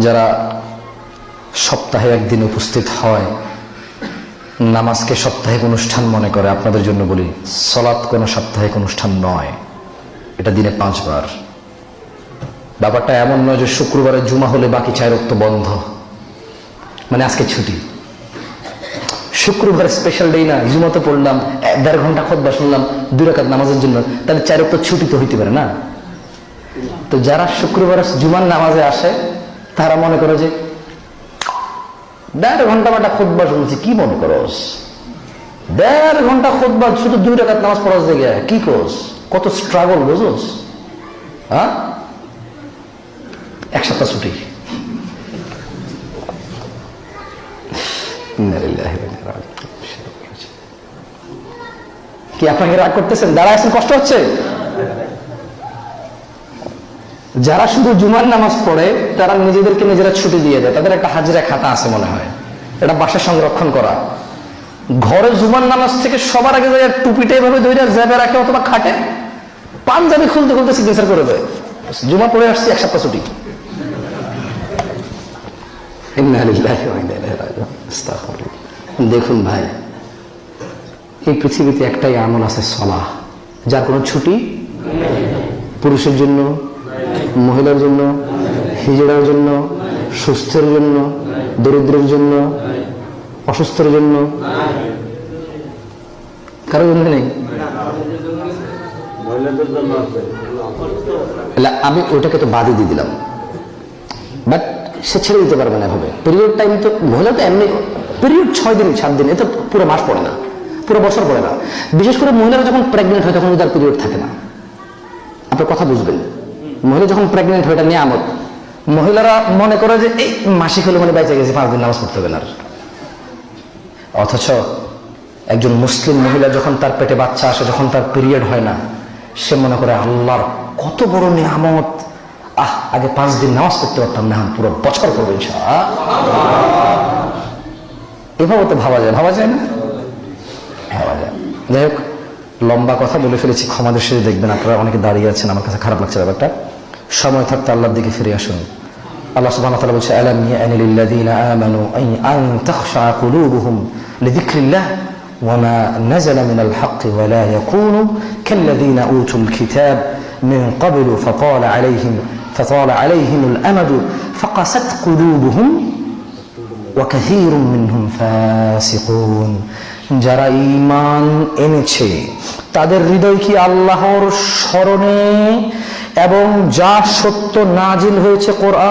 যারা সপ্তাহে একদিন উপস্থিত হয়, নামাজকে সাপ্তাহিক অনুষ্ঠান মনে করে, আপনাদের জন্য বলি সালাত কোনো সাপ্তাহিক অনুষ্ঠান নয়, এটা দিনে 5 বার। ব্যাপারটা এমন নয় যে শুক্রবারে জুমা হলে বাকি 4 ওয়াক্ত বন্ধ, মানে আজকে ছুটি, শুক্রবার স্পেশাল ডে না, জুমাতে পড়লাম 1.5 ঘন্টা খুতবা শুনলাম 2 রাকাত নামাজের জন্য, তাহলে 4 ওয়াক্ত ছুটি তো হইতে পারে না। তো যারা শুক্রবারে জুমার নামাজে আসে তারা মনে করে যে 1.5 ঘন্টা বাটা খুতবা শুনছি, কি মনে করস? 1.5 ঘন্টা খুতবা শুধু 2 রাকাত নামাজ পড়াস দেখে কি করস? কত স্ট্রাগল বুঝোস? হ্যাঁ, 1 সপ্তাহ ছুটি। কি আপনাকে রাগ করতেছেন? দাঁড়ায় আছেন, কষ্ট হচ্ছে? যারা শুধু জুমার নামাজ পড়ে তারা নিজেদেরকে নিজেরা ছুটি দিয়ে দেয়, তাদের একটা হাজিরা খাতা আছে মনে হয়, এটা বাসায় সংরক্ষণ করা। ঘরে জুমার নামাজ থেকে সবার আগে টুপিটা এভাবে ধরে জ্যাবে রাখে অথবা খাটে, পাঞ্জাবি খুলতে খুলতে সিগনেচার করে দেয়, জুমা পড়ে আসছি 1 সপ্তাহ ছুটি। দেখুন ভাই, এই পৃথিবীতে একটাই আমল আছে, সালাহ, যার কোনো ছুটি পুরুষের জন্য, মহিলার জন্য, হিজড়ার জন্য, সুস্থের জন্য, দরিদ্রের জন্য, অসুস্থের জন্য, কারোর জন্য নেই। আমি ওইটাকে তো বাদই দিয়ে দিলাম, বাট সে ছেড়ে দিতে পারবে না এভাবে। পিরিয়ড টাইম তো মহিলা তো এমনি পিরিয়ড 6 দিন 7 দিন, এতে পুরো মাস পড়ে না, পুরো বছর পড়ে না। বিশেষ করে মহিলারা যখন প্রেগনেন্ট হয় তখন তার পিরিয়ড থাকে না, আপনার কথা বুঝবেন। মহিলা যখন প্রেগনেন্ট হয়, এটা নিয়ামত। মহিলারা মনে করে যে এই মাসিক হলে মানে বেঁচে গেছে, 5 দিন নামাজ পড়তে হবে না। অথচ একজন মুসলিম মহিলা যখন তার পেটে বাচ্চা আসে, যখন তার পিরিয়ড হয় না, সে মনে করে আল্লাহর কত বড় নিয়ামত, আগে 5 দিন নামাজ পড়তে পারতাম না, পুরো বছর পড়বো ইনশাআল্লাহ। এভাবে তো ভাবা যায়, ভাবা যায় না? ভাবা যায়। যাই হোক, লম্বা কথা বলে ফেলেছি, ক্ষমা দৃষ্টিতে দেখবেন। আপনারা অনেকে দাঁড়িয়ে আছেন, আমার কাছে খারাপ লাগছে ব্যাপারটা। সময় থাকতে আল্লাহর দিকে ফিরে আসুন। আল্লাহ সুবহানাহু ওয়া তাআলা বলছে, আলাম ইয়ানি লিল্লাযীনা আমানু আন তাখশা কুলুবুহুম লিযিকরিল্লাহ ওয়া মা নাযালা মিনাল হাক্কি ওয়া লা ইয়াকুনু কাল্লাযীনা উতুল কিতাব মিন ক্বাবলু ফাতালা আলাইহিমুল আমাদু ফাকাসাত কুলুবুহুম ওয়া কাসীরুম মিনহুম ফাসিকুন। যারা ঈমান এনেছে তাদের হৃদয় কি আল্লাহর স্মরণে এবং যা সত্য নাজিল হয়েছে কোরআন